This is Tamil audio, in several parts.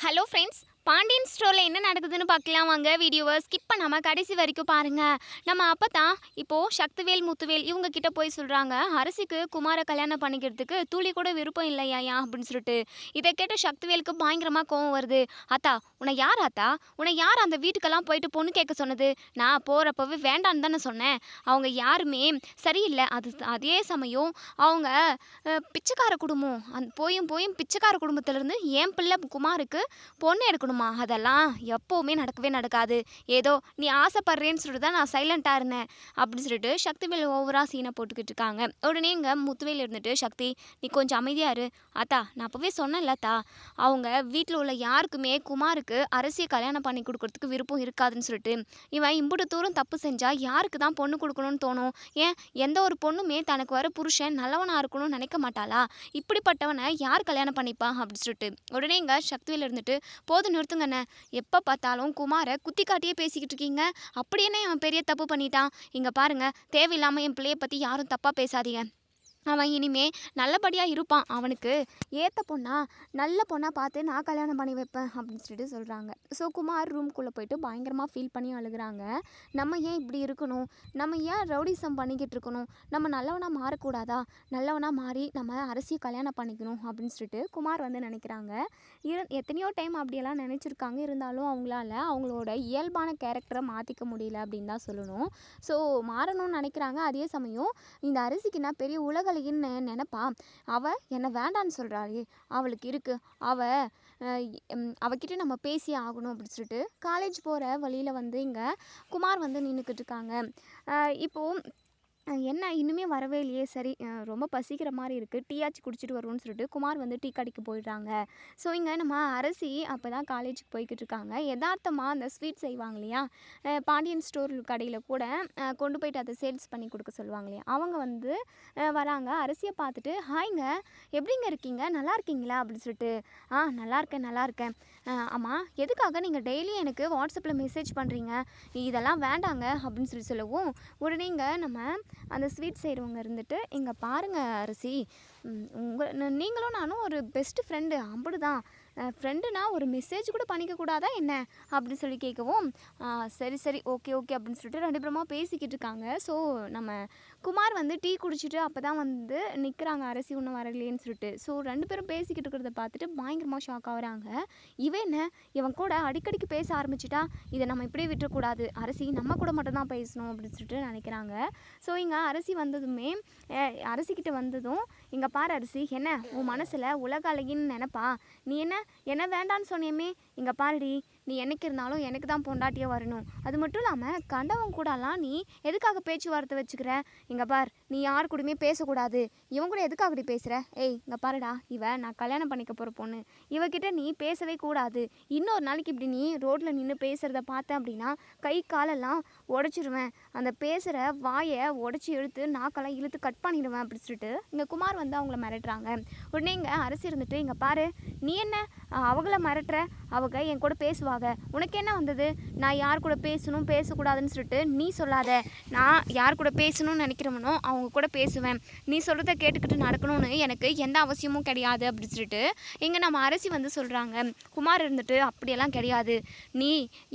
ஹலோ ஃப்ரெண்ட்ஸ், பாண்டியன் ஸ்டோரில் என்ன நடக்குதுன்னு பார்க்கலாம் வாங்க. வீடியோவை ஸ்கிப் பண்ணாமல் கடைசி வரைக்கும் பாருங்கள். நம்ம அப்போ தான் இப்போது சக்திவேல் முத்துவேல் இவங்க கிட்ட போய் சொல்கிறாங்க, அரசிக்கு குமாரை கல்யாணம் பண்ணிக்கிறதுக்கு துளி கூட விருப்பம் இல்லையா அப்படின்னு சொல்லிட்டு. இதை கேட்ட சக்திவேலுக்கு பயங்கரமாக கோவம் வருது. ஆத்தா, உன்னை யார் ஆத்தா, உன்னை யார் அந்த வீட்டுக்கெல்லாம் போயிட்டு பொண்ணு கேட்க சொன்னது? நான் போகிறப்பவே வேண்டான்னு தானே சொன்னேன். அவங்க யாருமே சரியில்லை. அதே சமயம் அவங்க பிச்சைக்கார குடும்பம். போயும் போயும் பிச்சைக்கார குடும்பத்திலேருந்து என் பிள்ளை குமாருக்கு பொண்ணு எடுக்கணுமா? அதெல்லாம் எப்போவுமே நடக்கவே நடக்காது. ஏதோ நீ ஆசைப்படுறேன்னு சொல்லிட்டு தான் நான் சைலண்ட்டாக இருந்தேன் அப்படின்னு சொல்லிட்டு சக்திவேல் ஓவராக சீனை போட்டுக்கிட்டு இருக்காங்க. உடனே இங்கே முத்துவேல் இருந்துட்டு, சக்தி நீ கொஞ்சம் அமைதியாக இரு. ஆத்தா, நான் அப்போவே சொன்னேன்லத்தா, அவங்க வீட்டில் உள்ள யாருக்குமே குமாருக்கு அரசியை கல்யாணம் பண்ணி கொடுக்கறதுக்கு விருப்பம் இருக்காதுன்னு சொல்லிட்டு. இவன் இம்புட்டு தூரம் தப்பு செஞ்சால் யாருக்கு தான் பொண்ணு கொடுக்கணும்னு தோணும்? ஏன் எந்த ஒரு பொண்ணுமே தனக்கு வர புருஷன் நல்லவனாக இருக்கணும்னு நினைக்க மாட்டாளா? இப்படிப்பட்டவனை யார் கல்யாணம் பண்ணிப்பா அப்படின்னு சொல்லிட்டு. உடனே இங்கே சக்திவேல் இருந்துட்டு, போது நிறுத்துங்கண்ணே, எப்போ பார்த்தாலும் குமாரை குத்தி காட்டியே பேசிக்கிட்டு இருக்கீங்க. அப்படி என்ன அவன் பெரிய தப்பு பண்ணிட்டான்? இங்கே பாருங்க, தேவையில்லாமல் என் பிள்ளைய பற்றி யாரும் தப்பாக பேசாதீங்க. அவன் இனிமே நல்லபடியாக இருப்பான். அவனுக்கு ஏற்ற பொண்ணா, நல்ல பொண்ணாக பார்த்து நான் கல்யாணம் பண்ணி வைப்பேன் அப்படின்னு சொல்லிட்டு சொல்கிறாங்க. ஸோ குமார் ரூம்குள்ளே போயிட்டு பயங்கரமாக ஃபீல் பண்ணி அழுகிறாங்க. நம்ம ஏன் இப்படி இருக்கணும்? நம்ம ஏன் ரவுடிசம் பண்ணிக்கிட்டு இருக்கணும்? நம்ம நல்லவனாக மாறக்கூடாதா? நல்லவனாக மாறி நம்ம அரசியை கல்யாணம் பண்ணிக்கணும் அப்படின்னு சொல்லிட்டு குமார் வந்து நினைக்கிறாங்க. எத்தனையோ டைம் அப்படியெல்லாம் நினச்சிருக்காங்க. இருந்தாலும் அவங்களால அவங்களோட இயல்பான கேரக்டரை மாற்றிக்க முடியல அப்படின்னு தான் சொல்லணும். ஸோ மாறணும்னு நினைக்கிறாங்க. அதே சமயம் இந்த அரசிக்கு நான் பெரிய உலக நினைப்பா. அவள் என்னை வேண்டான்னு சொல்கிறாளே, அவளுக்கு இருக்குது. அவகிட்ட நம்ம பேசி ஆகணும் அப்படின்னு சொல்லிட்டு காலேஜ் போகிற வழியில் வந்து இங்கே குமார் வந்து நின்றுக்கிட்டு இருக்காங்க. இப்போது என்ன இன்னுமே வரவே இல்லையே, சரி ரொம்ப பசிக்கிற மாதிரி இருக்குது, டீயாச்சு குடிச்சிட்டு வருவோம்னு சொல்லிட்டு குமார் வந்து டீ கடைக்கு போயிடுறாங்க. ஸோ இங்கே நம்ம அரசி அப்போ தான் காலேஜுக்கு போய்கிட்டு இருக்காங்க. யதார்த்தமாக அந்த ஸ்வீட் செய்வாங்க இல்லையா, பாண்டியன் ஸ்டோர் கடையில் கூட கொண்டு போயிட்டு அதை சேல்ஸ் பண்ணி கொடுக்க சொல்லுவாங்க இல்லையா, அவங்க வந்து வராங்க. அரசியை பார்த்துட்டு, ஹாய்ங்க, எப்படிங்க இருக்கீங்க, நல்லா இருக்கீங்களா அப்படின்னு சொல்லிட்டு. நல்லா இருக்கேன். ஆமாம், எதுக்காக நீங்கள் டெய்லியும் எனக்கு வாட்ஸ்அப்பில் மெசேஜ் பண்ணுறீங்க? இதெல்லாம் வேண்டாங்க அப்படின்னு சொல்லவும், உடனே இங்கே நம்ம அந்த ஸ்வீட் செய்கிறவங்க இருந்துட்டு, இங்கே பாருங்கள் அரசி, நீங்களும் நானும் ஒரு பெஸ்ட் ஃப்ரெண்டு, அப்படி தான். ஃப்ரெண்டுனா ஒரு மெசேஜ் கூட பண்ணிக்கக்கூடாதா என்ன அப்படின்னு சொல்லி கேட்கவும், சரி ஓகே அப்படின்னு சொல்லிட்டு ரெண்டு பேருமா பேசிக்கிட்டு இருக்காங்க. ஸோ நம்ம குமார் வந்து டீ குடிச்சிட்டு அப்போ தான் வந்து நிற்கிறாங்க, அரசி ஒன்றும் வரலையேன்னு சொல்லிட்டு. ஸோ ரெண்டு பேரும் பேசிக்கிட்டு இருக்கிறத பார்த்துட்டு பயங்கரமாக ஷாக் ஆகுறாங்க. இவன் கூட அடிக்கடிக்கு பேச ஆரம்பிச்சிட்டா, இதை நம்ம இப்படியே விட்டுறக்கூடாது, அரசி நம்ம கூட மட்டும்தான் பேசணும் அப்படின்னு சொல்லிட்டு நினைக்கிறாங்க. ஸோ இங்கே அரசி வந்ததுமே, அரசிக்கிட்ட வந்ததும், இங்கே பாரு அரசி, என்ன உன் மனசில் உலக அழகின்னு நினைப்பா? நீ என்ன வேண்டான்னு சொன்னியமே, இங்கே பாருடி, நீ என்னைக்கு இருந்தாலும் எனக்கு தான் பொண்டாட்டியாக வரணும். அது மட்டும் இல்லாமல் கண்டவன் கூடலாம் நீ எதுக்காக பேச்சுவார்த்தை வச்சுக்கிற? இங்கே பார், நீ யார் கூடயுமே பேசக்கூடாது. இவன் கூட எதுக்காகடி பேசுகிற? இங்கே பாருடா, நான் கல்யாணம் பண்ணிக்க போகிற பொண்ணு, இவகிட்ட நீ பேசவே கூடாது. இன்னொரு நாளைக்கு இப்படி நீ ரோட்டில் நின்று பேசுகிறத பார்த்தேன் அப்படின்னா கை காலெல்லாம் உடச்சிடுவேன். அந்த பேசுகிற வாயை உடச்சி இழுத்து நாக்கெல்லாம் இழுத்து கட் பண்ணிடுவேன் அப்படின்னு சொல்லிட்டு இங்கே குமார் வந்து அவங்கள மிரட்டுறாங்க. உடனே இங்கே அரசி இருந்துட்டு, இங்கே பாரு, நீ என்ன அவங்கள மிரட்டுற? அவங்க என் கூட பேசுவாங்க, உனக்கு என்ன வந்தது? நான் யார் கூட பேசணும் பேசக்கூடாதுன்னு சொல்லிட்டு நீ சொல்லாத. நான் யார் கூட பேசணும்னு நினைக்கிறவனோ அவங்க கூட பேசுவேன். நீ சொல்கிறத கேட்டுக்கிட்டு நடக்கணும்னு எனக்கு எந்த அவசியமும் கிடையாது அப்படின்னு சொல்லிட்டு இங்கே நம்ம அரசி வந்து சொல்கிறாங்க. குமார் இருந்துட்டு, அப்படியெல்லாம் கிடையாது, நீ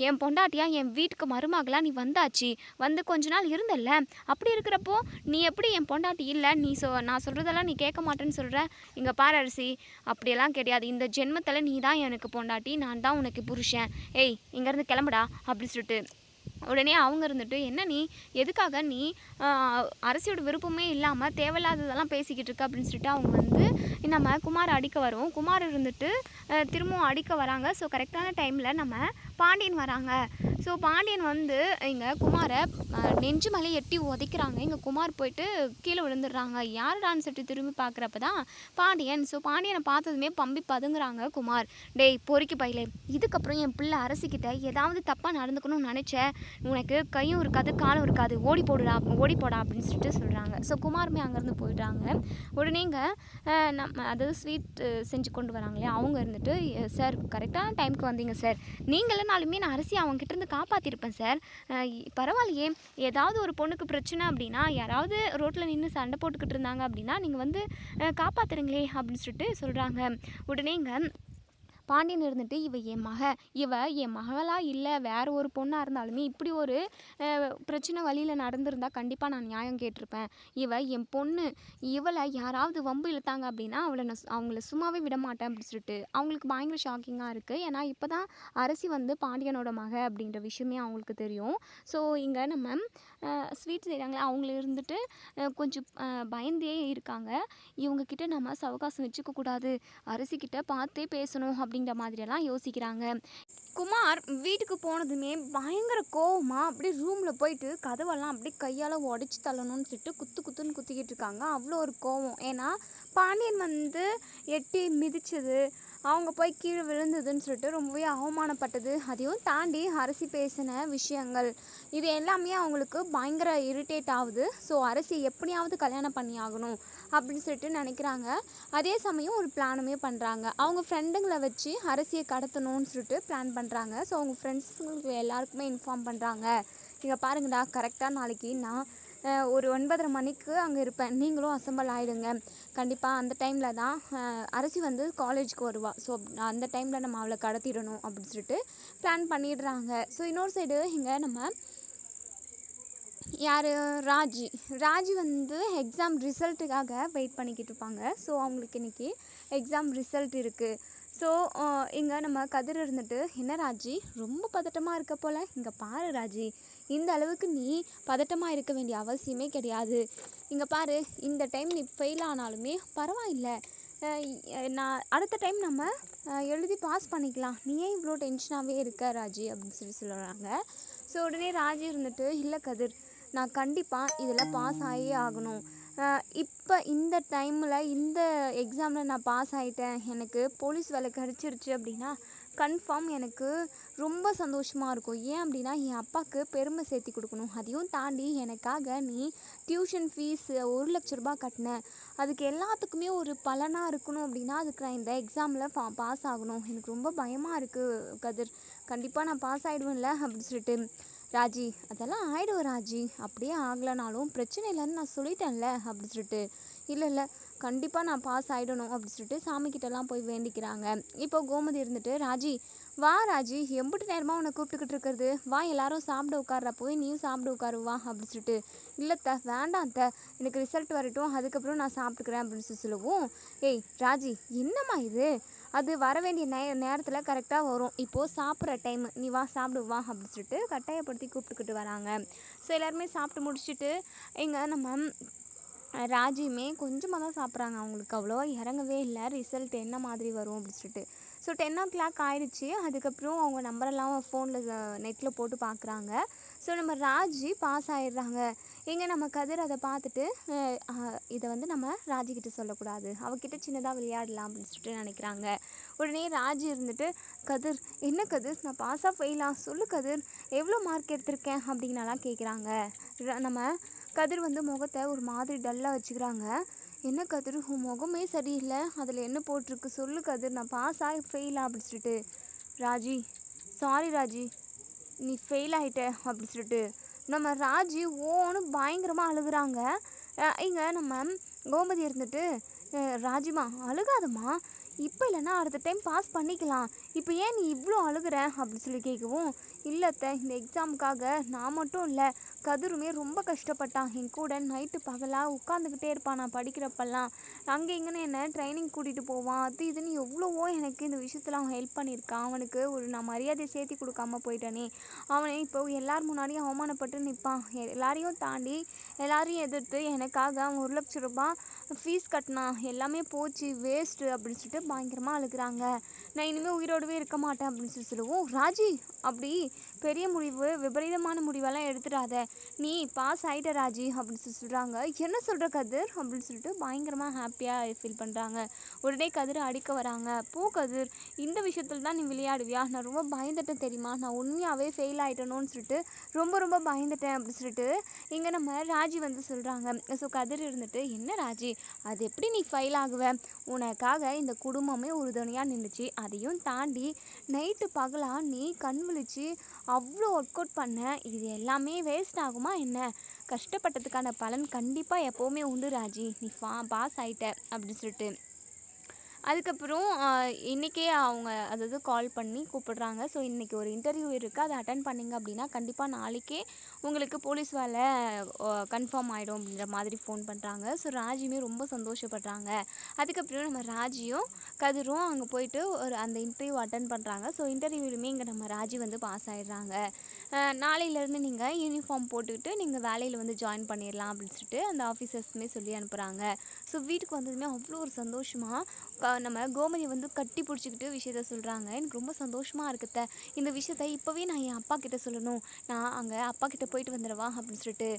என் பொண்டாட்டியா, என் வீட்டுக்கு மருமகளாக நீ வந்தாச்சு, வந்து கொஞ்ச நாள் இருந்தல்ல, அப்படி இருக்கிறப்போ நீ எப்படி என் பொண்டாட்டி இல்லை? நான் சொல்கிறதெல்லாம் நீ கேட்க மாட்டேன்னு சொல்கிற? இங்கே பாரு அரசி, அப்படியெல்லாம் கிடையாது. இந்த ஜென்மத்தில் நீ தான் எனக்கு பொண்டாட்டி, நான் தான் உனக்கு புருஷன். இங்கேருந்து கிளம்புடா அப்படின்னு சொல்லிட்டு. உடனே அவங்க இருந்துட்டு, என்ன நீ எதுக்காக நீ அரசியோட விருப்பமே இல்லாமல் தேவையில்லாததெல்லாம் பேசிக்கிட்டு இருக்க அப்படின்னு சொல்லிட்டு அவங்க வந்து நம்ம குமார் அடிக்க வரும். குமார் இருந்துட்டு திரும்பவும் அடிக்க வராங்க. ஸோ கரெக்டான டைமில் நம்ம பாண்டியன் வராங்க. ஸோ பாண்டியன் வந்து இங்கே குமாரை நெஞ்சு மேலே எட்டி உதைக்கிறாங்க. இங்கே குமார் போயிட்டு கீழே விழுந்துடுறாங்க. யாருடான்னு சொல்லிட்டு திரும்பி பார்க்குறப்ப தான் பாண்டியன். ஸோ பாண்டியனை பார்த்ததுமே பம்பி பதுங்குறாங்க குமார். டேய் பொறுக்கி பையிலே, இதுக்கப்புறம் என் பிள்ளை அரசிக்கிட்ட ஏதாவது தப்பாக நடந்துக்கணும்னு நினச்சேன், உனக்கு கையும் இருக்காது காலும் இருக்காது, ஓடி போடா அப்படின்னு சொல்லிட்டு சொல்கிறாங்க. ஸோ குமாருமே அங்கேருந்து போயிடுறாங்க. உடனே இங்கே அதாவது ஸ்வீட் செஞ்சு கொண்டு வராங்களே அவங்க இருந்துட்டு, சார் கரெக்டான டைமுக்கு வந்தீங்க சார், நீங்களனாலுமே நான் அரசி அவங்ககிட்ட இருந்து காப்பாற்றிருப்பேன் சார். பரவாயில்லையே, ஏதாவது ஒரு பொண்ணுக்கு பிரச்சனை அப்படின்னா, யாராவது ரோட்டில் நின்று சண்டை போட்டுக்கிட்டு இருந்தாங்க அப்படின்னா நீங்கள் வந்து காப்பாற்றுறீங்களே அப்படின்னு சொல்லிட்டு சொல்கிறாங்க. உடனே இங்கே பாண்டியன் இருந்துட்டு இவ என் மகளாக இல்லை வேற ஒரு பொண்ணாக இருந்தாலுமே இப்படி ஒரு பிரச்சனை வழியில் நடந்திருந்தா கண்டிப்பாக நான் நியாயம் கேட்டிருப்பேன். இவ என் பொண்ணு, இவளை யாராவது வம்பு இழுத்தாங்க அப்படின்னா அவங்கள சும்மாவே விட மாட்டேன் அப்படின்னு சொல்லிட்டு அவங்களுக்கு பயங்கர ஷாக்கிங்காக இருக்குது. ஏன்னா இப்போ தான் அரசி வந்து பாண்டியனோட மக அப்படின்ற விஷயமே அவங்களுக்கு தெரியும். ஸோ இங்கே நம்ம ஸ்வீட் செய்கிறாங்களே அவங்கள இருந்துட்டு கொஞ்சம் பயந்தே இருக்காங்க. இவங்கக்கிட்ட நம்ம சவகாசம் வச்சுக்கக்கூடாது, அரசிக்கிட்ட பார்த்தே பேசணும் அப்படிங்கிற மாதிரியெல்லாம் யோசிக்கிறாங்க. குமார் வீட்டுக்கு போனதுமே பயங்கர கோவமாக அப்படியே ரூமில் போயிட்டு கதவெல்லாம் அப்படியே கையால் உடச்சி தள்ளணும்னு சொல்லிட்டு குத்துன்னு குத்திக்கிட்டு இருக்காங்க. அவ்வளோ ஒரு கோவம். ஏன்னா பாண்டியன் வந்து எட்டி மிதிச்சது, அவங்க போய் கீழே விழுந்ததுன்னு சொல்லிட்டு ரொம்பவே அவமானப்பட்டது, அதையும் தாண்டி அரசி பேசின விஷயங்கள், இது எல்லாமே அவங்களுக்கு பயங்கர இரிட்டேட் ஆகுது. ஸோ அரசி எப்படியாவது கல்யாணம் பண்ணி ஆகணும் அப்படின்னு சொல்லிட்டு நினைக்கிறாங்க. அதே சமயம் ஒரு பிளானுமே பண்ணுறாங்க. அவங்க ஃப்ரெண்டுங்களை வச்சு அரசியை கடத்தணும்னு சொல்லிட்டு பிளான் பண்ணுறாங்க. ஸோ அவங்க ஃப்ரெண்ட்ஸுங்களுக்கு எல்லாருக்குமே இன்ஃபார்ம் பண்ணுறாங்க. இங்கே பாருங்கடா, கரெக்டாக நாளைக்கு நான் ஒரு 9:30 மணிக்கு அங்கே இருப்பேன், நீங்களும் அசம்பிள் ஆகிடுங்க. கண்டிப்பாக அந்த டைமில் தான் அரசி வந்து காலேஜுக்கு வருவாள். ஸோ அந்த டைமில் நம்ம அவளை கடத்திடணும் அப்படின்னு சொல்லிட்டு பிளான் பண்ணிடுறாங்க. ஸோ இன்னொரு சைடு இங்கே நம்ம யார் ராஜி வந்து எக்ஸாம் ரிசல்ட்டுக்காக வெயிட் பண்ணிக்கிட்டு இருப்பாங்க. ஸோ அவங்களுக்கு இன்றைக்கி எக்ஸாம் ரிசல்ட் இருக்குது. ஸோ இங்கே நம்ம கதிர் இருந்துட்டு, என்ன ராஜி ரொம்ப பதட்டமாக இருக்க போல், இங்கே பாரு ராஜி, இந்த அளவுக்கு நீ பதட்டமாக இருக்க வேண்டிய அவசியமே கிடையாது. இங்கே பாரு, இந்த டைம் நீ ஃபெயில் ஆனாலுமே பரவாயில்லை, நான் அடுத்த டைம் நம்ம எழுதி பாஸ் பண்ணிக்கலாம், நீ ஏன் இவ்வளோ டென்ஷனாகவே இருக்க ராஜி அப்படின்னு சொல்கிறாங்க. ஸோ உடனே ராஜி இருந்துட்டு, இல்லை கதிர், நான் கண்டிப்பாக இதில் பாஸ் ஆகியே ஆகணும். இப்போ இந்த டைமில் இந்த எக்ஸாமில் நான் பாஸ் ஆகிட்டேன், எனக்கு போலீஸ் வேலை கிடச்சிருச்சு அப்படின்னா கன்ஃபார்ம் எனக்கு ரொம்ப சந்தோஷமாக இருக்கும். ஏன் அப்படின்னா என் அப்பாவுக்கு பெருமை சேர்த்தி கொடுக்கணும். அதையும் தாண்டி எனக்காக நீ டியூஷன் ஃபீஸ் 1,00,000 ரூபாய் கட்டினேன், அதுக்கு எல்லாத்துக்குமே ஒரு பலனாக இருக்கணும் அப்படின்னா அதுக்கு நான் இந்த எக்ஸாமில் பாஸ் ஆகணும். எனக்கு ரொம்ப பயமாக இருக்குது கதிர், கண்டிப்பாக நான் பாஸ் ஆகிடுவேன்ல அப்படின்னு சொல்லிட்டு. ராஜி, அதெல்லாம் ஆகிடுவோம் ராஜி, அப்படியே ஆகலைனாலும் பிரச்சனை இல்லைன்னு நான் சொல்லிட்டேன்ல அப்படின்னு சொல்லிட்டு. இல்லை கண்டிப்பாக நான் பாஸ் ஆகிடணும் அப்படின்னு சொல்லிட்டு சாமிக்கிட்டலாம் போய் வேண்டிக்கிறாங்க. இப்போ கோமதி இருந்துட்டு, ராஜி வா ராஜி, எம்பிட்டு நேரமாக உன்னை கூப்பிட்டுக்கிட்டு இருக்கிறது, வா எல்லாரும் சாப்பிட உட்கார்ற, போய் நீயும் சாப்பிட உட்காரு வா அப்படின்னு சொல்லிட்டு. இல்லைத்த வேண்டாம் த, எனக்கு ரிசல்ட் வரட்டும் அதுக்கப்புறம் நான் சாப்பிட்டுக்கிறேன் அப்படின்னு சொல்லுவோம். ஏய் ராஜி, என்னம்மா இது, அது வர வேண்டிய நேரத்தில் கரெக்டாக வரும், இப்போது சாப்பிட்ற டைம், நீ வா சாப்பிடுவா அப்படின்னு சொல்லிட்டு கட்டாயப்படுத்தி கூப்பிட்டுக்கிட்டு வராங்க. ஸோ எல்லாருமே சாப்பிட்டு முடிச்சுட்டு இங்கே நம்ம ராஜியுமே கொஞ்சமாக தான் சாப்பிட்றாங்க, அவங்களுக்கு அவ்வளோவா இறங்கவே இல்லை ரிசல்ட் என்ன மாதிரி வரும் அப்படின்னு சொல்லிட்டு. ஸோ 10 o'clock ஆயிடுச்சு. அதுக்கப்புறம் அவங்க நம்பரெல்லாம் ஃபோனில் நெட்டில் போட்டு பார்க்குறாங்க. ஸோ நம்ம ராஜி பாஸ் ஆகிடுறாங்க. இங்கே நம்ம கதிர் அதை பார்த்துட்டு, இதை வந்து நம்ம ராஜிக்கிட்ட சொல்லக்கூடாது, அவகிட்ட சின்னதாக விளையாடலாம் அப்படின்னு சொல்லிட்டு நினைக்கிறாங்க. உடனே ராஜி இருந்துட்டு, கதிர் என்ன கதிர், நான் பாஸாக ஃபெயிலாக சொல்லு கதிர், எவ்வளோ மார்க் எடுத்திருக்கேன் அப்படின்னாலாம் கேட்குறாங்க. நம்ம கதிர் வந்து முகத்தை ஒரு மாதிரி டல்லாக வச்சுக்கிறாங்க. என்ன கதிர், உன் முகமே சரியில்லை, அதில் என்ன போட்டிருக்கு சொல்லு கதிர், நான் பாஸ் ஆகி ஃபெயிலா அப்படின்னு சொல்லிட்டு. ராஜி சாரி ராஜி, நீ ஃபெயில் ஆகிட்ட அப்படின்னு சொல்லிட்டு நம்ம ராஜி ஓன்னு பயங்கரமாக அழுகுறாங்க. இங்கே நம்ம கோமதி இருந்துட்டு, ராஜிமா அழுகாதம்மா, இப்போ இல்லைன்னா அடுத்த டைம் பாஸ் பண்ணிக்கலாம், இப்போ ஏன் நீ இவ்வளோ அழுகுற அப்படின்னு சொல்லி கேட்கவும், இல்லைத்த இந்த எக்ஸாமுக்காக நான் மட்டும் இல்லை கதிருமே ரொம்ப கஷ்டப்பட்டான், என் கூட நைட்டு பகலாக உட்காந்துக்கிட்டே இருப்பான், நான் படிக்கிறப்பெல்லாம் அங்கே இங்கேன்னு என்ன ட்ரைனிங் கூட்டிகிட்டு போவான், அது இதுன்னு எவ்வளவோ எனக்கு இந்த விஷயத்தில் அவன் ஹெல்ப் பண்ணியிருக்கான், அவனுக்கு ஒரு நான் மரியாதை சேர்த்தி கொடுக்காம போயிட்டானே, அவனை இப்போ எல்லார் முன்னாடியும் அவமானப்பட்டு நிற்பான், எல்லாரையும் தாண்டி எல்லாரையும் எதிர்த்து எனக்காக அவன் 1,00,000 ரூபாய் ஃபீஸ் கட்டினான், எல்லாமே போச்சு வேஸ்ட்டு அப்படின்னு சொல்லிட்டு பயங்கரமாக அழுகுறாங்க. நான் இனிமேல் உயிரோடவே இருக்க மாட்டேன் அப்படின்னு சொல்லுவோம். ராஜி அப்படி பெரிய முடிவு விபரீதமான முடிவெல்லாம் எடுத்துடாத, நீ பாஸ் ஆகிட்ட ராஜி அப்படின்னு சொல்கிறாங்க. என்ன சொல்கிற கதிர் அப்படின்னு சொல்லிட்டு பயங்கரமாக ஹாப்பியாக ஃபீல் பண்ணுறாங்க. உடனே கதிரை அடிக்க வராங்க. போ கதிர், இந்த விஷயத்தில் தான் நீ விளையாடுவியா, நான் ரொம்ப பயந்துட்டேன் தெரியுமா, நான் உண்மையாகவே ஃபெயில் ஆகிட்டணும்னு சொல்லிட்டு ரொம்ப பயந்துட்டேன் அப்படின்னு சொல்லிட்டு இங்கே நம்ம ராஜி வந்து சொல்கிறாங்க. ஸோ கதிர் இருந்துட்டு, என்ன ராஜி, அது எப்படி நீ ஃபெயில் ஆகுவ, உனக்காக இந்த குடும்பமே உறுதுணையாக நின்றுச்சு, அதையும் தாண்டி நைட்டு பகலாக நீ கண் விழிச்சு அவ்வளோ ஒர்க் அவுட் பண்ண, இது எல்லாமே வேஸ்ட் ஆகுமா என்ன, கஷ்டப்பட்டதுக்கான பலன் கண்டிப்பாக எப்போவுமே உண்டு ராஜி, நீ பாஸ் ஆகிட்ட அப்படின்னு சொல்லிட்டு. அதுக்கப்புறம் இன்றைக்கே அவங்க அதாவது கால் பண்ணி கூப்பிடுறாங்க. ஸோ இன்றைக்கி ஒரு இன்டர்வியூ இருக்குது, அதை அட்டன் பண்ணிங்க அப்படின்னா கண்டிப்பாக நாளைக்கே உங்களுக்கு போலீஸ் வேலை கன்ஃபார்ம் ஆகிடும் அப்படின்ற மாதிரி ஃபோன் பண்ணுறாங்க. ஸோ ராஜியுமே ரொம்ப சந்தோஷப்படுறாங்க. அதுக்கப்புறம் நம்ம ராஜியும் கதிரும் அங்கே போயிட்டு ஒரு அந்த இன்டர்வியூ அட்டன் பண்ணுறாங்க. ஸோ இன்டர்வியூலுமே இங்கே நம்ம ராஜி வந்து பாஸ் ஆகிடுறாங்க. நாளையிலேருந்து நீங்கள் யூனிஃபார்ம் போட்டுக்கிட்டு நீங்கள் வேலையில் வந்து ஜாயின் பண்ணிடலாம் அப்படின்னு சொல்லிட்டு அந்த ஆஃபீஸர்ஸுமே சொல்லி அனுப்புகிறாங்க. ஸோ வீட்டுக்கு வந்ததுமே அவ்வளோ ஒரு சந்தோஷமாக நம்ம கோமதி வந்து கட்டி பிடிச்சிக்கிட்டு விஷயத்த சொல்கிறாங்க. எனக்கு ரொம்ப சந்தோஷமாக இருக்குத்த, இந்த விஷயத்த இப்போவே நான் என் அப்பா கிட்ட சொல்லணும், நான் அங்கே அப்பா கிட்ட போயிட்டு வந்துடுவா அப்படின்னு சொல்லிட்டு.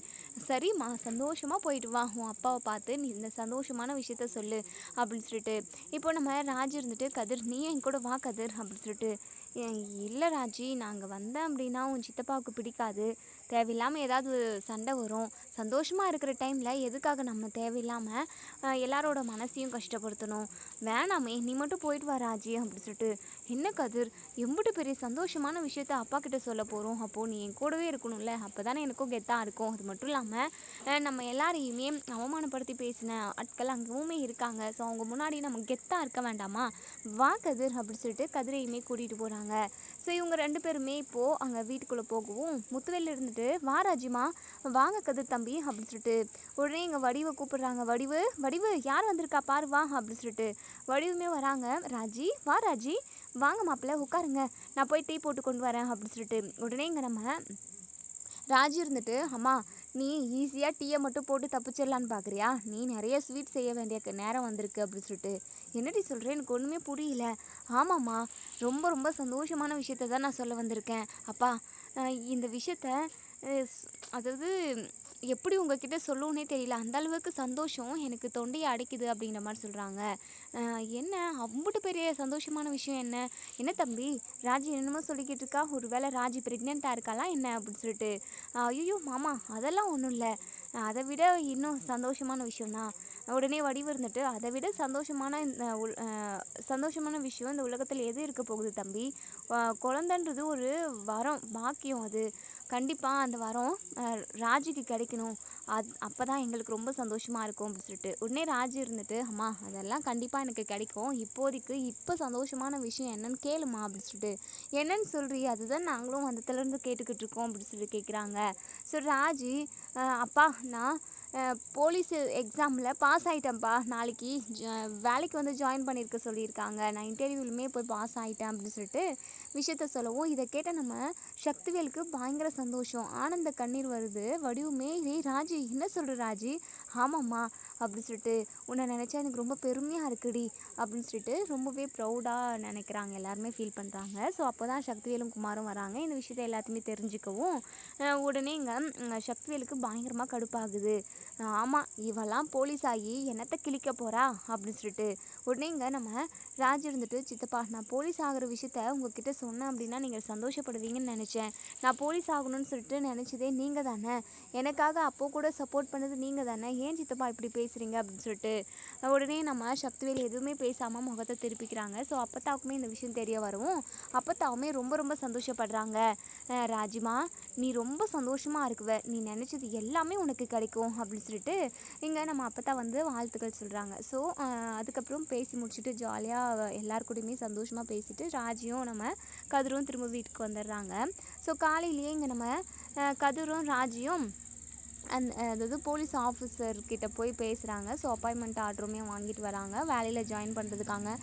சரிம்மா சந்தோஷமாக போயிட்டு வா, உன் அப்பாவை பார்த்து நீ இந்த சந்தோஷமான விஷயத்த சொல்லு அப்படின்னு சொல்லிட்டு. இப்போ நம்ம ராஜி இருந்துட்டு கதிர் நீ என் கூட வா கதிர் அப்படின்னு சொல்லிட்டு. இல்லை ராஜி, நாங்கள் வந்தேன் அப்படின்னா உன் சித்தப்பாவுக்கு பிடிக்காது, தேவையில்லாமல் ஏதாவது சண்டை வரும், சந்தோஷமாக இருக்கிற டைமில் எதுக்காக நம்ம தேவையில்லாமல் எல்லாரோட மனசையும் கஷ்டப்படுத்தணும், வேணாமே நீ மட்டும் போயிட்டு வா ராஜி அப்படின்னு சொல்லிட்டு. என்ன கதிர், எம்பிட்டு பெரிய சந்தோஷமான விஷயத்த அப்பா கிட்ட சொல்ல போகிறோம், அப்போது நீ என் கூடவே இருக்கணும்ல, அப்போ தானே எனக்கும் கெத்தாக இருக்கும். அது மட்டும் இல்லாமல் நம்ம எல்லாரையுமே அவமானப்படுத்தி பேசின ஆட்கள் அங்கேவுமே இருக்காங்க. ஸோ அவங்க முன்னாடி நம்ம கெத்தாக இருக்க வேண்டாமா, வா கதிர் அப்படின்னு சொல்லிட்டு கதிரையுமே கூட்டிகிட்டு போகிறாங்க. ஸோ இவங்க 2 பேருமே இப்போது அங்கே வீட்டுக்குள்ளே போகவும் முத்துவேல் இருந்துட்டு வா ராஜிமா, வாங்க கதிர் தம்பி அப்படின்னு சொல்லிட்டு. உடனே இங்கே வடிவை கூப்பிடுறாங்க. வடிவு வடிவு யார் வந்திருக்கா பாரு வா அப்படின்னு சொல்லிட்டு. வடிவுமே வராங்க. ராஜி வா ராஜி, வாங்க மாப்பிள்ளை உட்காருங்க, நான் போய் டீ போட்டு கொண்டு வரேன் அப்படின்னு சொல்லிட்டு. உடனே இங்கே நம்ம ராஜி இருந்துட்டு அம்மா நீ ஈஸியாக டீயை மட்டும் போட்டு தப்பிச்சிடலான்னு பார்க்குறியா, நீ நிறைய ஸ்வீட் செய்ய வேண்டிய நேரம் வந்திருக்கு அப்படின்னு சொல்லிட்டு. என்னடி சொல்கிறேன், எனக்கு ஒன்றுமே புரியல. ஆமாம்மா, ரொம்ப ரொம்ப சந்தோஷமான விஷயத்த தான் நான் சொல்ல வந்திருக்கேன் அப்பா. இந்த விஷயத்த அதாவது எப்படி உங்ககிட்ட சொல்லணுன்னே தெரியல, அந்த அளவுக்கு சந்தோஷம் எனக்கு தொண்டையை அடைக்குது அப்படிங்கிற மாதிரி சொல்கிறாங்க. என்ன அம்புட்டு பெரிய சந்தோஷமான விஷயம் என்ன, என்ன தம்பி ராஜி என்னமோ சொல்லிக்கிட்டு இருக்கா, ஒரு வேளை ராஜி ப்ரெக்னெண்ட்டாக இருக்காளா என்ன அப்படின்னு சொல்லிட்டு. ஐயோ மாமா அதெல்லாம் ஒன்றும் இல்லை, அதை விட இன்னும் சந்தோஷமான விஷயம்தான். உடனே வடிவு இருந்துட்டு அதை விட சந்தோஷமான விஷயம் இந்த உலகத்தில் எது இருக்க போகுது தம்பி, குழந்தைன்றது ஒரு வரம் பாக்கியம், அது கண்டிப்பாக அந்த வரம் ராஜிக்கு கிடைக்கணும், அப்போ தான் எங்களுக்கு ரொம்ப சந்தோஷமாக இருக்கும் அப்படின்னு சொல்லிட்டு. உடனே ராஜி இருந்துட்டு அம்மா அதெல்லாம் கண்டிப்பாக எனக்கு கிடைக்கும், இப்போதைக்கு இப்போ சந்தோஷமான விஷயம் என்னன்னு கேளுமா அப்படின்னு சொல்லிட்டு. என்னன்னு சொல்கிறீ, அதுதான் நாங்களும் வந்ததுலேருந்து கேட்டுக்கிட்டு இருக்கோம் அப்படின்னு சொல்லி கேட்குறாங்க. ஸோ ராஜி அப்பா நான் போலீஸ் எக்ஸாமில் பாஸ் ஆகிட்டேன்ப்பா, நாளைக்கு வேலைக்கு வந்து ஜாயின் பண்ணியிருக்க சொல்லியிருக்காங்க, நான் இன்டர்வியூலுமே போய் பாஸ் ஆகிட்டேன் அப்படின்னு சொல்லிட்டு விஷயத்த சொல்லவும், இதை கேட்ட நம்ம சக்திவேலுக்கு பயங்கர சந்தோஷம், ஆனந்த கண்ணீர் வருது. வடிவுமே ராஜி என்ன சொல்கிற ராஜி, ஆமாம்மா அப்படின்னு சொல்லிட்டு, உன்னை நினச்சா எனக்கு ரொம்ப பெருமையாக இருக்குடி அப்படின்னு சொல்லிட்டு ரொம்பவே ப்ரௌடாக நினைக்கிறாங்க, எல்லாருமே ஃபீல் பண்ணுறாங்க. ஸோ அப்போ தான் சக்திவேலும் குமாரும் வராங்க. இந்த விஷயத்தை எல்லாத்தையுமே தெரிஞ்சுக்கவும் உடனே இங்கே சக்திவேலுக்கு பயங்கரமாக கடுப்பாகுது. ஆமாம் இவெல்லாம் போலீஸ் ஆகி என்னத்தை கிழிக்க போகிறா அப்படின்னு சொல்லிட்டு. உடனே இங்கே நம்ம ராஜ் இருந்துட்டு சித்தப்பா நான் போலீஸ் ஆகிற விஷயத்த உங்ககிட்ட சொன்னேன் அப்படின்னா நீங்கள் சந்தோஷப்படுவீங்கன்னு நினச்சேன், நான் போலீஸ் ஆகணும்னு சொல்லிட்டு நினச்சதே நீங்கள் தானே, எனக்காக அப்போ கூட சப்போர்ட் பண்ணது நீங்கள் தானே, ஏன் சித்தப்பா இப்படி பேசுகிறீங்க அப்படின்னு சொல்லிட்டு. உடனே நம்ம சக்திவேல் எதுவுமே பேசாமல் முகத்தை திருப்பிக்கிறாங்க. ஸோ அப்பத்தாவுக்குமே இந்த விஷயம் தெரிய வரவும் அப்பத்தாவுமே ரொம்ப ரொம்ப சந்தோஷப்படுறாங்க. ராஜிமா நீ ரொம்ப சந்தோஷமாக இருக்குவ, நீ நினச்சது எல்லாமே உனக்கு கிடைக்கும் அப்படின்னு சொல்லிட்டு இங்கே நம்ம அப்பத்தா வந்து வாழ்த்துக்கள் சொல்கிறாங்க. ஸோ அதுக்கப்புறம் பேசி முடிச்சுட்டு ஜாலியாக எல்லாருக்கூடையுமே சந்தோஷமாக பேசிட்டு ராஜியும் நம்ம கதிரும் திரும்ப வீட்டுக்கு வந்துடுறாங்க. ஸோ காலையிலேயே இங்கே நம்ம கதிரும் ராஜியும் அதாவது போலீஸ் ஆஃபீஸர்கிட்ட போய் பேசுகிறாங்க. ஸோ அப்பாயின்மெண்ட் ஆர்டருமே வாங்கிட்டு வராங்க, வேலையில் ஜாயின் பண்ணுறதுக்காக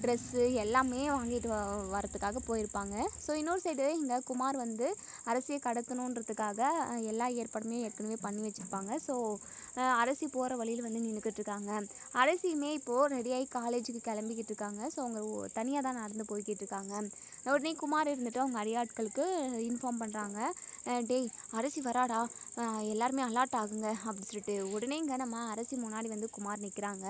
ட்ரெஸ்ஸு எல்லாமே வாங்கிட்டு வரத்துக்காக போயிருப்பாங்க. ஸோ இன்னொரு சைடு இங்கே குமார் வந்து அரசியை கடத்தணுன்றதுக்காக எல்லா ஏற்பாடுமே ஏற்கனவே பண்ணி வச்சுருப்பாங்க. ஸோ அரசி போகிற வழியில் வந்து நின்றுக்கிட்டு இருக்காங்க. அரசியுமே இப்போது ரெடியாகி காலேஜுக்கு கிளம்பிக்கிட்டு இருக்காங்க. ஸோ அவங்க தனியாக தான் நடந்து போய்கிட்டு இருக்காங்க. உடனே குமார் இருந்துட்டு அவங்க அடியாட்களுக்கு இன்ஃபார்ம் பண்ணுறாங்க, டேய் அரசி வராடா, எல்லாருமே அலர்ட் ஆகுங்க அப்படின்னு சொல்லிட்டு. உடனே இங்கே நம்ம அரசி முன்னாடி வந்து குமார் நிற்கிறாங்க.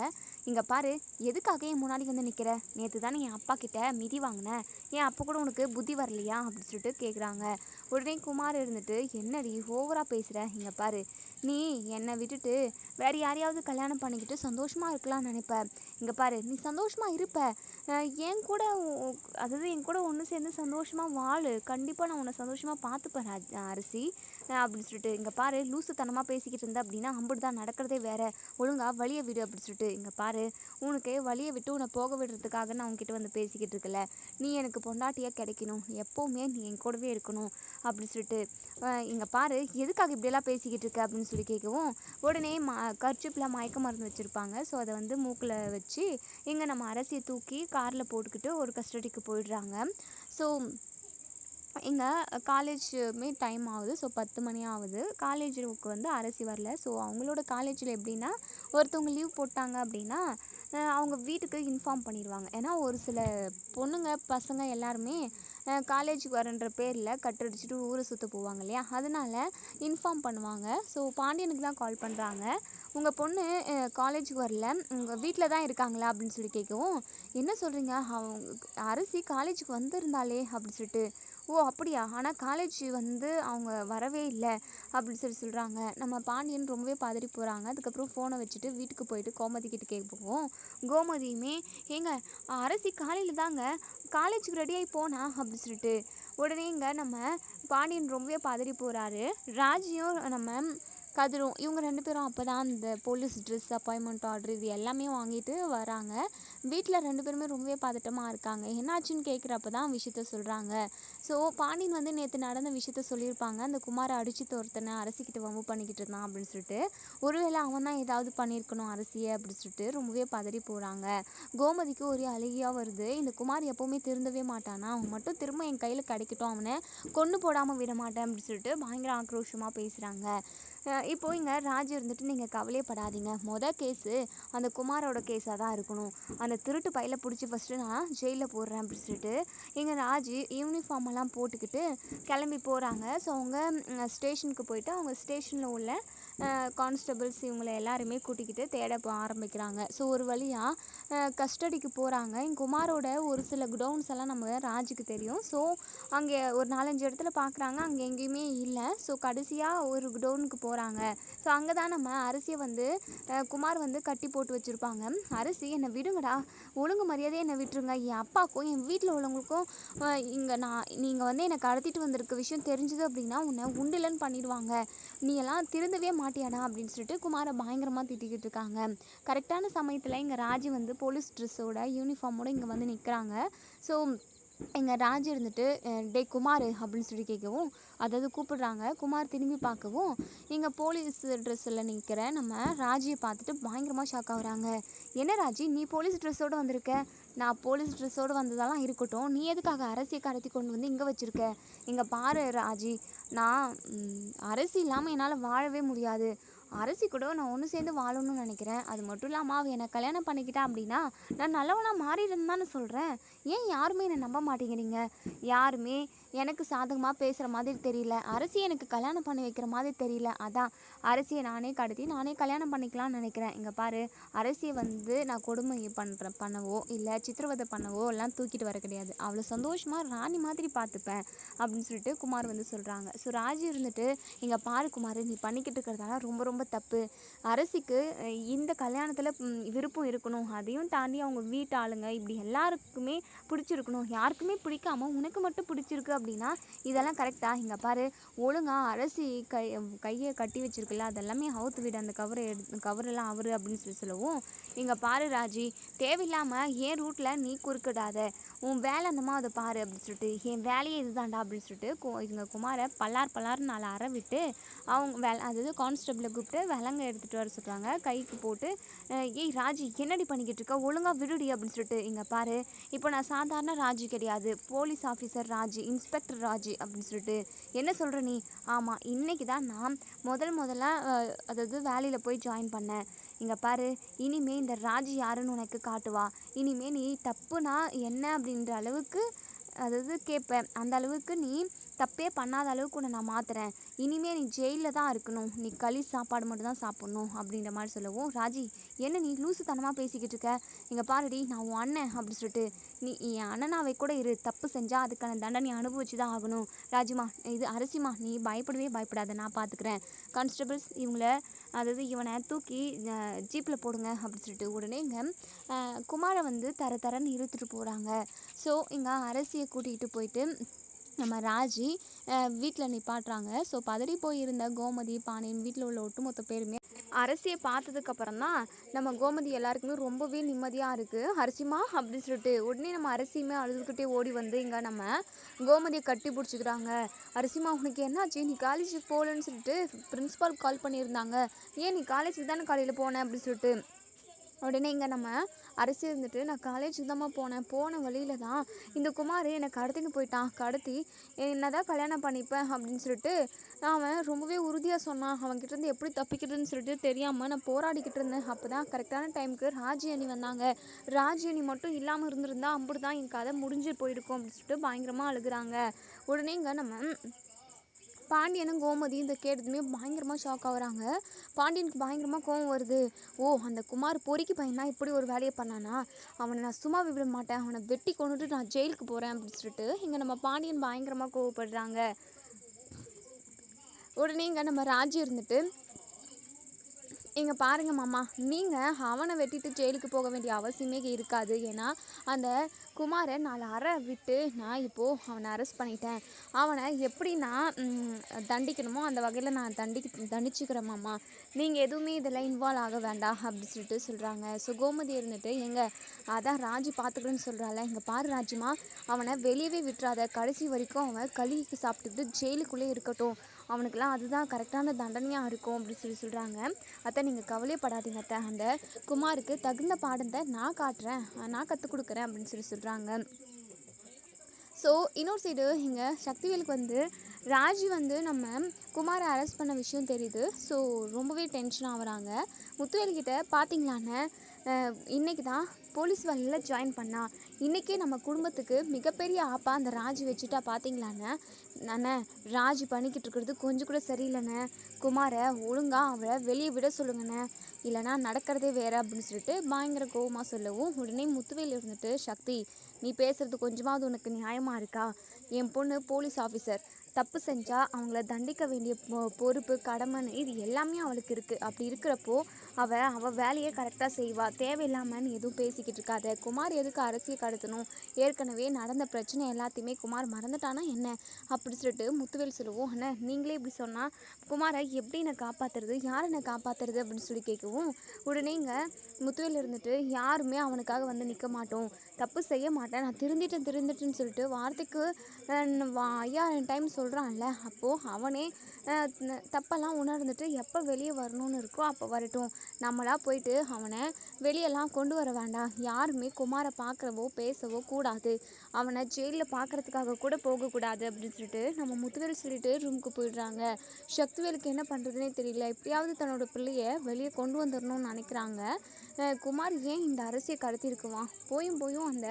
இங்கே பாரு எதுக்காக என் முன்னாடி வந்து நிற்கிற, நேற்று தானே என் அப்பா கிட்ட மிதி வாங்கினேன், ஏன் அப்போ கூட உனக்கு புத்தி வரலையா அப்படின்னு சொல்லிட்டு கேட்குறாங்க. உடனே குமார் இருந்துட்டு என்னடி ஓவராக பேசுகிற, இங்கே பாரு நீ என்னை விட்டுட்டு வேறு யாரையாவது கல்யாணம் பண்ணிக்கிட்டு சந்தோஷமாக இருக்கலாம்னு நினைப்ப, இங்கே பாரு நீ சந்தோஷமாக இருப்ப, என் கூட அதாவது என் கூட ஒன்று சேர்ந்து சந்தோஷமாக வாழு, கண்டிப்பாக நான் உன்னை சந்தோஷமாக பார்த்துப்பேன் அரசி அப்படின்னு சொல்லிட்டு, இங்கே பாரு லூசுத்தனமாக பேசிக்கிட்டு இருந்த அப்படின்னா அம்பிட்டு தான் நடக்கிறதே வேற, ஒழுங்கா வழியை விடு அப்படின்னு சொல்லிட்டு, இங்கே பாரு உனக்கு வழியை விட்டு உன்னை போக விடுறதுக்காக நான் உன்கிட்ட வந்து பேசிக்கிட்டு இருக்கல, நீ எனக்கு பொண்டாட்டியாக கிடைக்கணும், எப்போவுமே நீ என் கூடவே இருக்கணும் அப்படின்னு சொல்லிட்டு, இங்கே பாரு எதுக்காக இப்படியெல்லாம் பேசிக்கிட்டு இருக்க அப்படின்னு சொல்லி கேட்கவும், உடனே கர்ச்சிப்பில் மயக்க மருந்து வச்சுருப்பாங்க. ஸோ அதை வந்து மூக்கில் வச்சு இங்கே நம்ம அரசியை தூக்கி காரில் போட்டுக்கிட்டு ஒரு கஸ்டடிக்கு போயிடுறாங்க. ஸோ இங்கே காலேஜுமே டைம் ஆகுது. ஸோ 10 மணி ஆகுது. காலேஜுக்கு வந்து அரசி வரல. ஸோ அவங்களோட காலேஜில் எப்படின்னா, ஒருத்தவங்க லீவ் போட்டாங்க அப்படின்னா அவங்க வீட்டுக்கு இன்ஃபார்ம் பண்ணிடுவாங்க. ஏன்னா ஒரு சில பொண்ணுங்க பசங்க எல்லாருமே காலேஜுக்கு வரன்ற பேரில் கட்டடிச்சுட்டு ஊரை சுற்ற போவாங்க இல்லையா, அதனால இன்ஃபார்ம் பண்ணுவாங்க. ஸோ பாண்டியனுக்கு தான் கால் பண்ணுறாங்க. உங்கள் பொண்ணு காலேஜுக்கு வரல, உங்கள் வீட்டில் தான் இருக்காங்களா அப்படின்னு சொல்லி கேட்கவும், என்ன சொல்கிறீங்க, அவங்க அரசி காலேஜுக்கு வந்திருந்தாளே அப்படின்னு சொல்லிட்டு, ஓ அப்படியா, ஆனால் காலேஜ் வந்து அவங்க வரவே இல்லை அப்படின்னு சொல்லி சொல்கிறாங்க. நம்ம பாண்டியன் ரொம்பவே பதறி போகிறாங்க. அதுக்கப்புறம் ஃபோனை வச்சுட்டு வீட்டுக்கு போயிட்டு கோமதி கிட்ட கேட்போம். கோமதியுமே, ஏங்க அரசி காலையில் தாங்க காலேஜுக்கு ரெடியாகி போனா அப்படின்னு சொல்லிட்டு, உடனே இங்கே நம்ம பாண்டியன் ரொம்பவே பதறி போகிறாரு. ராஜியும் நம்ம கதிரும் இவங்க 2 பேரும் அப்போ தான் அந்த போலீஸ் ட்ரெஸ், அப்பாயின்மெண்ட் ஆர்டர் இது எல்லாமே வாங்கிட்டு வராங்க. வீட்டில் 2 பேருமே ரொம்பவே பதட்டமாக இருக்காங்க. என்னாச்சுன்னு கேட்குறப்ப தான் விஷயத்த சொல்கிறாங்க. ஸோ பாண்டியன் வந்து நேற்று நடந்த விஷயத்த சொல்லியிருப்பாங்க. அந்த குமாரை அடித்து ஒருத்தனை அரசிக்கிட்ட வம்பு பண்ணிக்கிட்டு இருந்தான் அப்படின்னு சொல்லிட்டு, ஒருவேளை அவன் தான் ஏதாவது பண்ணியிருக்கணும் அரசியை அப்படின்னு சொல்லிட்டு ரொம்பவே பதறி போகிறாங்க. கோமதிக்கு ஒரே அழுகியாக வருது. இந்த குமார் எப்போவுமே திருந்தவே மாட்டானா, அவன் மட்டும் திரும்ப என் கையில் கிடைக்கட்டும், அவனை கொன்று போடாமல் விட மாட்டேன் அப்படின்னு சொல்லிட்டு பயங்கர ஆக்ரோஷமாக பேசுகிறாங்க. இப்போ இங்கே ராஜு இருந்துட்டு, நீங்கள் கவலைப்படாதீங்க, கேஸு அந்த குமாரோட கேஸாக தான் இருக்கணும், அந்த திருட்டு பையில பிடிச்சி ஃபஸ்ட்டு நான் ஜெயிலில் போடுறேன் அப்படின்னு சொல்லிட்டு இங்கே ராஜு யூனிஃபார்ம் எல்லாம் போட்டுக்கிட்டு கிளம்பி போகிறாங்க. ஸோ அவங்க ஸ்டேஷனுக்கு போயிட்டு அவங்க ஸ்டேஷனில் உள்ள கான்ஸ்டபிள்ஸ் இவங்களை எல்லாருமே கூட்டிக்கிட்டு தேட ஆரம்பிக்கிறாங்க. ஸோ ஒரு வழியாக கஸ்டடிக்கு போகிறாங்க. எங்கள் குமாரோட ஒரு சில குடவுன்ஸ் எல்லாம் நம்ம ராஜுக்கு தெரியும். ஸோ அங்கே ஒரு 4-5 இடத்துல பார்க்குறாங்க, அங்கே எங்கேயுமே இல்லை. ஸோ கடைசியாக ஒரு குடவுனுக்கு போகிறாங்க. ஸோ அங்கே தான் நம்ம அரசியை வந்து குமார் வந்து கட்டி போட்டு வச்சுருப்பாங்க. அரசி, என்னை விடுங்கடா, ஒழுங்கு மரியாதையை என்னை விட்டுருங்க, என் அப்பாவுக்கும் என் வீட்டில் உள்ளவங்களுக்கும் இங்கே நீங்கள் வந்து என்னை கடத்திட்டு வந்திருக்க விஷயம் தெரிஞ்சுது அப்படின்னா உன்னை உண்டிலன்னு பண்ணிடுவாங்க, நீ எல்லாம் திருந்தவே மாட்டியாடா அப்படின்னு சொல்லிட்டு குமாரை பயங்கரமாக திட்டிக்கிட்டு இருக்காங்க. கரெக்டான சமயத்தில் இங்கே ராஜி வந்து போலீஸ் ட்ரெஸ்ஸோட யூனிஃபார்மோடு இங்கே வந்து நிற்கிறாங்க. ஸோ எங்கள் ராஜு இருந்துட்டு, டே குமார் அப்படின்னு சொல்லி கேட்கவும், அதாவது கூப்பிடுறாங்க. குமார் திரும்பி பார்க்கவும், இங்கே போலீஸ் ட்ரெஸ்ஸில் நிற்கிற நம்ம ராஜியை பார்த்துட்டு பயங்கரமாக ஷாக் ஆகுறாங்க. என்ன ராஜி, நீ போலீஸ் ட்ரெஸ்ஸோடு வந்திருக்க? நான் போலீஸ் ட்ரெஸ்ஸோடு வந்ததெல்லாம் இருக்கட்டும், நீ எதுக்காக அரசியை கடத்தி கொண்டு வந்து இங்கே வச்சுருக்க? இங்கே பாரு ராஜி, நான் அரசி இல்லாமல் என்னால் வாழவே முடியாது, அரசி கூட நான் ஒன்று சேர்ந்து வாழணும்னு நினைக்கிறேன். அது மட்டும் இல்லாமல் அவள் என்னை கல்யாணம் பண்ணிக்கிட்டா அப்படின்னா நான் நல்லவனாக மாறிடுன்னு தானே சொல்கிறேன். ஏன் யாருமே என்னை நம்ப மாட்டேங்கிறீங்க? யாருமே எனக்கு சாதகமாக பேசுகிற மாதிரி தெரியல, அரசியை எனக்கு கல்யாணம் பண்ணி வைக்கிற மாதிரி தெரியல, அதான் அரசியை நானே கடத்தி நானே கல்யாணம் பண்ணிக்கலாம்னு நினைக்கிறேன். இங்கே பாரு, அரசியை வந்து நான் கொடுமை பண்ணவோ இல்லை சித்திரவதை பண்ணவோ எல்லாம் தூக்கிட்டு வர கிடையாது, அவளை சந்தோஷமாக ராணி மாதிரி பார்த்துப்பேன் அப்படின்னு சொல்லிட்டு குமார் வந்து சொல்கிறாங்க. ஸோ ராஜு இருந்துட்டு, இங்கே பாரு குமார், நீ பண்ணிக்கிட்டு இருக்கிறதால ரொம்ப ரொம்ப தப்பு, அரசிக்கு இந்த கல்யாணத்தில் விருப்பம் இருக்கணும், அதையும் தாண்டி அவங்க வீட்டு ஆளுங்க இப்படி எல்லாருக்குமே பிடிச்சிருக்கணும், யாருக்குமே பிடிக்காம உனக்கு மட்டும் பிடிச்சிருக்கு அப்படின்னா இதெல்லாம் கரெக்டா? இங்கே பாரு, ஒழுங்காக அரசி கையை கட்டி வச்சிருக்குல்ல அதெல்லாமே அவுத்து விடு, அந்த கவரெல்லாம் அவரு அப்படின்னு சொல்லவும், இங்கே பாரு ராஜி, தேவையில்லாமல் என் ரூட்டில் நீ குறுக்கிடாத, உன் வேலை என்னமோ அதை பாரு அப்படின்னு சொல்லிட்டு, என் வேலையே இதுதான்டா அப்படின்னு சொல்லிட்டு இங்கே குமாரை பல்லார்னு 4 அறை விட்டு அவங்க அதாவது கான்ஸ்டபிளை கூப்பிட்டு விலங்க எடுத்துகிட்டு வர சொல்கிறாங்க. கைக்கு போட்டு, ஏய் ராஜி, என்னடி பண்ணிக்கிட்டு இருக்க, ஒழுங்காக விடுடி அப்படின்னு சொல்லிட்டு, இங்கே பாரு, இப்போ நான் சாதாரண ராஜி கிடையாது, police officer Raji, inspector Raji அப்படின்னு சொல்லிட்டு, என்ன சொல்கிற நீ? ஆமாம், இன்றைக்கி தான் நான் முதல்ல அதாவது வேலையில் போய் ஜாயின் பண்ணேன். இங்கே பாரு, இனிமே இந்த ராஜி யாருன்னு உனக்கு காட்டுவா, இனிமே நீ தப்புனா என்ன அப்படின்ற அளவுக்கு அதாவது கேட்பேன், அந்த அளவுக்கு நீ தப்பே பண்ணாத அளவுக்கு உன்னை நான் மாற்றுறேன், இனிமேல் நீ ஜெயிலில் தான் இருக்கணும், நீ களி சாப்பாடு மட்டும் தான் சாப்பிட்ணும் அப்படின்ற மாதிரி சொல்லவும், ராஜி, என்ன நீ லூசுத்தனமாக பேசிக்கிட்டு இருக்க, இங்கே பாருடி, நான் உன் அண்ணன் அப்படின்னு சொல்லிட்டு, நீ என் அண்ணனாவை கூட இரு, தப்பு செஞ்சால் அதுக்கான தண்டனை அனுபவிச்சு தான் ஆகணும். ராஜிமா இது அரசிமா, நீ பயப்படவே பயப்படாத, நான் பார்த்துக்கிறேன். கான்ஸ்டபிள்ஸ் இவங்கள, அதாவது இவனை தூக்கி ஜீப்பில் போடுங்க அப்படின்னு சொல்லிட்டு உடனே இங்கே குமாரை வந்து தரன்னு இழுத்துட்டு போகிறாங்க. ஸோ இங்கே அரசியை கூட்டிகிட்டு போயிட்டு நம்ம ராஜி வீட்டில் நிப்பாட்டுறாங்க. ஸோ பதறி போயிருந்த கோமதி, பாண்டியன், வீட்டில் உள்ள ஒட்டுமொத்த பேருமே அரசியை பார்த்ததுக்கப்புறம் தான் நம்ம கோமதி எல்லாருக்குமே ரொம்பவே நிம்மதியாக இருக்குது. அரசிமா அப்படின்னு சொல்லிட்டு உடனே நம்ம அரசியுமே அழுதுகிட்டே ஓடி வந்து இங்கே நம்ம கோமதியை கட்டி பிடிச்சிக்கிறாங்க. அரசிமா உனக்கு என்னாச்சு, நீ காலேஜுக்கு போகலன்னு சொல்லிட்டு பிரின்ஸிபால் கால் பண்ணியிருந்தாங்க, ஏன் நீ காலேஜுக்கு தானே காலையில் போனேன் அப்படின்னு சொல்லிட்டு உடனே இங்கே நம்ம அரசி இருந்துட்டு, நான் காலேஜுக்கு தான்மா போன வழியில் தான் இந்த குமார் என்னை கடத்தின்னு போயிட்டான், கடத்தி என்ன தான் கல்யாணம் பண்ணிப்பேன் அப்படின்னு சொல்லிட்டு அவன் ரொம்பவே உறுதியாக சொன்னான். அவன்கிட்டருந்து எப்படி தப்பிக்கிறதுன்னு சொல்லிட்டு தெரியாமல் நான் போராடிக்கிட்டு இருந்தேன். அப்போ தான் கரெக்டான டைமுக்கு ராஜி அணி வந்தாங்க. ராஜி அணி மட்டும் இல்லாமல் இருந்திருந்தா அப்படி தான் என் கதை முடிஞ்சு போயிருக்கும் அப்படின்னு சொல்லிட்டு பயங்கரமாக அழுகுறாங்க. உடனே இங்கே நம்ம பாண்டியனும் கோமதியும் இதை கேட்டதுமே பயங்கரமாக ஷாக் ஆகுறாங்க. பாண்டியனுக்கு பயங்கரமாக கோவம் வருது. ஓ, அந்த குமார் பொறுக்கி பையனா இப்படி ஒரு வேலையை பண்ணானா, அவனை நான் சும்மா விட மாட்டேன், அவனை வெட்டி கொண்டுட்டு நான் ஜெயிலுக்கு போகிறேன் அப்படின்னு சொல்லிட்டு இங்கே நம்ம பாண்டியன் பயங்கரமாக கோவப்படுறாங்க. உடனே இங்கே நம்ம ராஜி இருந்துட்டு, இங்கே பாருங்க மாமா, நீங்கள் அவனை வெட்டிட்டு ஜெயிலுக்கு போக வேண்டிய அவசியமே இருக்காது. ஏன்னா அந்த குமாரை 4 அறை விட்டு நான் இப்போது அவனை அரெஸ்ட் பண்ணிட்டேன். அவனை எப்படி நான் தண்டிக்கணுமோ அந்த வகையில் நான் தண்டிச்சுக்கிறேன் மாமா, நீங்கள் எதுவுமே இதில் இன்வால்வ் ஆக வேண்டாம் அப்படின்னு சொல்லிட்டு சொல்கிறாங்க. ஸோ கோமதி இருந்துட்டு, அதான் ராஜி பார்த்துக்கிறேன்னு சொல்கிறாள், இங்கே பாரு ராஜிமா, அவனை வெளியவே விட்டுறாத, கடைசி வரைக்கும் அவன் களிக்கு சாப்பிட்டுட்டு ஜெயிலுக்குள்ளே இருக்கட்டும், அவனுக்கெல்லாம் அதுதான் கரெக்டான தண்டனையாக இருக்கும் அப்படின்னு சொல்கிறாங்க. அத்தை நீங்கள் கவலையப்படாதீங்க அத்தை, அந்த குமாருக்கு தகுந்த பாடத்தை நான் காட்டுறேன், நான் கற்றுக் கொடுக்குறேன் அப்படின்னு சொல்கிறாங்க. ஸோ இன்னொரு சைடு இங்கே சக்திவேலுக்கு வந்து ராஜி வந்து நம்ம குமாரை அரெஸ்ட் பண்ண விஷயம் தெரியுது. ஸோ ரொம்பவே டென்ஷன் ஆகுறாங்க. முத்துவேல்கிட்ட பார்த்தீங்களாண்ணே, இன்றைக்கி தான் போலீஸ் வேலையில் ஜாயின் பண்ணா, இன்றைக்கே நம்ம குடும்பத்துக்கு மிகப்பெரிய ஆப்பா அந்த ராஜி வச்சுட்டா பார்த்தீங்களாண்ணே. அண்ணே, ராஜி பண்ணிக்கிட்டு இருக்கிறது கொஞ்சம் கூட சரியில்லைண்ணே, குமாரை ஒழுங்காக அவரை வெளியே விட சொல்லுங்கண்ணே, இல்லைனா நடக்கிறதே வேறு அப்படின்னு சொல்லிட்டு பயங்கர கோவமாக சொல்லவும் உடனே முத்துவேல் இருந்துட்டு, சக்தி நீ பேசுகிறது கொஞ்சமாவது உனக்கு நியாயமாக இருக்கா, என் பொண்ணு போலீஸ் ஆஃபீஸர், தப்பு செஞ்சால் அவங்கள தண்டிக்க வேண்டிய பொறுப்பு கடமைன்னு இது எல்லாமே அவளுக்கு இருக்குது. அப்படி இருக்கிறப்போ அவள் வேலையை கரெக்டாக செய்வா, தேவையில்லாமல் எதுவும் பேசிக்கிட்டு இருக்காத, குமார் எதுக்கு அரசியை கடத்தணும், ஏற்கனவே நடந்த பிரச்சனை எல்லாத்தையுமே குமார் மறந்துட்டானா என்ன அப்படி சொல்லிட்டு முத்துவேல் சொல்லுவோம். அண்ணே நீங்களே இப்படி சொன்னால் குமாரை எப்படி என்னை காப்பாற்றுறது, யார் என்னை காப்பாற்றுறது அப்படின்னு சொல்லி கேட்கவும் உடனே இங்கே முத்துவேல் இருந்துட்டு, யாருமே அவனுக்காக வந்து நிற்க மாட்டோம், தப்பு செய்ய மாட்டேன், நான் திருந்திட்டேன்னு சொல்லிட்டு வார்த்தைக்கு 5000 டைம் சொல்கிறான்ல, அப்போது அவனே தப்பெல்லாம் உணர்ந்துட்டு எப்போ வெளியே வரணும்னு இருக்கோ அப்போ வரட்டும், நம்மளாக போயிட்டு அவனை வெளியெல்லாம் கொண்டு வர வேண்டாம், யாருமே குமாரை பார்க்கவோ பேசவோ கூடாது, அவனை ஜெயிலில் பார்க்குறதுக்காக கூட போகக்கூடாது அப்படின்னு சொல்லிட்டு நம்ம முத்துவேல் சொல்லிட்டு ரூமுக்கு போயிடுறாங்க. சக்திவேலுக்கு என்ன பண்ணுறதுனே தெரியல, எப்படியாவது தன்னோட பிள்ளைய வெளியே கொண்டு வந்துடணும்னு நினைக்கிறாங்க. குமார் ஏன் இந்த அரசியை கடத்தியிருக்குவான், போயும் அந்த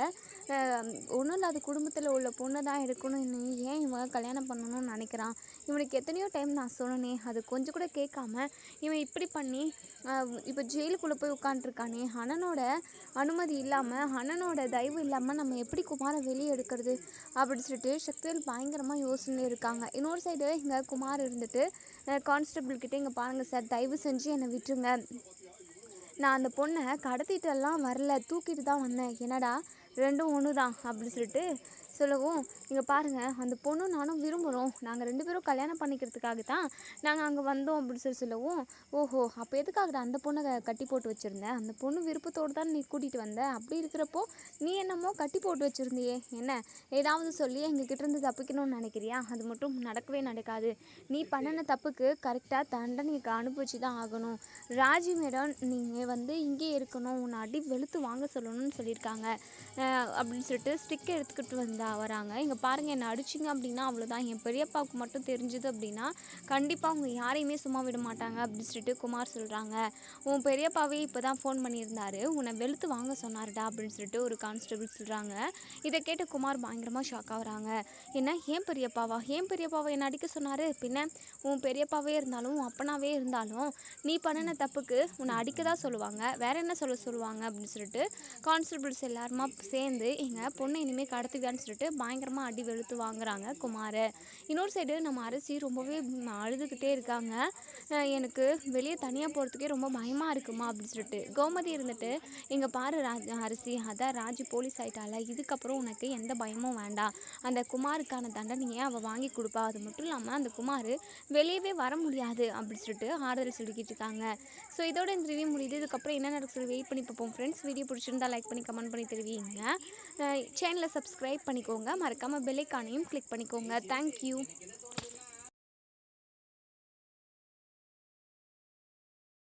ஒன்றும் இல்லாத குடும்பத்தில் உள்ள பொண்ணை தான் எடுக்கணும்னு ஏன் இவன் கல்யாணம் பண்ணணும்னு நினைக்கிறான், இவனுக்கு எத்தனையோ டைம் நான் சொன்னேன், அது கொஞ்சம் கூட கேட்காம இவன் இப்படி பண்ணி இப்போ ஜெயிலுக்குள்ளே போய் உட்காந்துருக்கானே, அண்ணனோட அனுமதி இல்லாமல் அண்ணனோட தயவு இல்லாமல் நம்ம எப்படி குமாரை வெளியே எடுக்கிறது அப்படின்னு சொல்லிட்டு சக்திவேல் பயங்கரமாக யோசனை இருக்காங்க. இன்னொரு சைடு இங்கே குமார் இருந்துட்டு கான்ஸ்டபிள்கிட்ட, இங்கே பாருங்கள் சார், தயவு செஞ்சு என்னை விட்டுருங்க, நான் அந்த பொண்ணை கடத்திட்டெல்லாம் வரல, தூக்கிட்டு தான் வந்தேன், என்னடா ரெண்டும் ஒன்று தான் அப்படின்னு சொல்லிட்டு சொல்லவும், இங்கே பாருங்கள், அந்த பொண்ணும் நானும் விரும்புகிறோம், நாங்கள் 2 பேரும் கல்யாணம் பண்ணிக்கிறதுக்காக தான் நாங்கள் அங்கே வந்தோம் அப்படின்னு சொல்லவும், ஓஹோ அப்போ எதுக்காக அந்த பொண்ணை கட்டி போட்டு வச்சுருந்தேன், அந்த பொண்ணு விருப்பத்தோடு தான் நீ கூட்டிகிட்டு வந்த, அப்படி இருக்கிறப்போ நீ என்னமோ கட்டி போட்டு வச்சுருந்தியே, என்ன ஏதாவது சொல்லி எங்ககிட்டேருந்து தப்பிக்கணும்னு நினைக்கிறியா, அது மட்டும் நடக்கவே நடக்காது, நீ பண்ணின தப்புக்கு கரெக்டாக தண்டனைக்கு அனுபவிச்சு தான் ஆகணும், ராஜி மேடம் நீங்கள் வந்து இங்கே இருக்கணும், உன்னை அடி வெளுத்து வாங்க சொல்லணும்னு சொல்லியிருக்காங்க அப்படின்னு சொல்லிட்டு ஸ்டிக் எடுத்துக்கிட்டு வந்தா ஆவறாங்க. இங்கே பாருங்கள், என்னை அடிச்சிங்க அப்படின்னா அவ்வளோதான், என் பெரியப்பாவுக்கு மட்டும் தெரிஞ்சுது அப்படின்னா கண்டிப்பாக அவங்க யாரையுமே சும்மா விட மாட்டாங்க அப்படின்னு சொல்லிட்டு குமார் சொல்கிறாங்க. உன் பெரியப்பாவே இப்போ தான் ஃபோன் பண்ணியிருந்தாரு, உன்னை வெளுத்து வாங்க சொன்னாருடா அப்படின்னு சொல்லிட்டு ஒரு கான்ஸ்டபிள் சொல்கிறாங்க. இதை கேட்டு குமார் பயங்கரமாக ஷாக் ஆகுறாங்க. என்ன, ஏன் பெரியப்பாவா என்ன அடிக்க சொன்னார்? பின்ன உன் பெரியப்பாவே இருந்தாலும் உன் அப்பனாவே இருந்தாலும் நீ பண்ணின தப்புக்கு உன்னை அடிக்க தான் சொல்லுவாங்க, வேற என்ன சொல்லுவாங்க அப்படின்னு சொல்லிட்டு கான்ஸ்டபிள்ஸ் எல்லாருமா சேர்ந்து எங்கள் பொண்ணை இனிமேல் கடத்துவியான்னு சொல்லிட்டு பயங்கரமாக அடி வெளுத்து வாங்குறாங்க குமார். இன்னொரு சைடு நம்ம அரசி ரொம்பவே அழுதுகிட்டே இருக்காங்க. எனக்கு வெளியே தனியாக போகிறதுக்கே ரொம்ப பயமாக இருக்குமா அப்படின்னு சொல்லிட்டு. கோமதி இருந்துட்டு, இங்கே பாரு அரசி, அதான் ராஜி போலீஸ் ஆகிட்டால, இதுக்கப்புறம் உனக்கு எந்த பயமும் வேண்டாம், அந்த குமாருக்கான தண்டனையை அவள் வாங்கி கொடுப்பா, அது மட்டும் இல்லாமல் அந்த குமார் வெளியவே வர முடியாது அப்படின்னு சொல்லிட்டு ஆறுதல் சொல்லிக்கிட்டு இருக்காங்க. ஸோ இதோட இந்த ரிவ்யூ முடியுது. இதுக்கப்புறம் என்ன நடக்குது சொல்லி வெயிட் பண்ணி பார்ப்போம் ஃப்ரெண்ட்ஸ். வீடியோ பிடிச்சிருந்தா லைக் பண்ணி கமெண்ட் பண்ணி தெரிவிங்க. சேனலை சப்ஸ்கிரைப் பண்ணிக்கோங்க, மறக்காமல் பெல் ஐகானையும் கிளிக் பண்ணிக்கோங்க. தேங்க்யூ.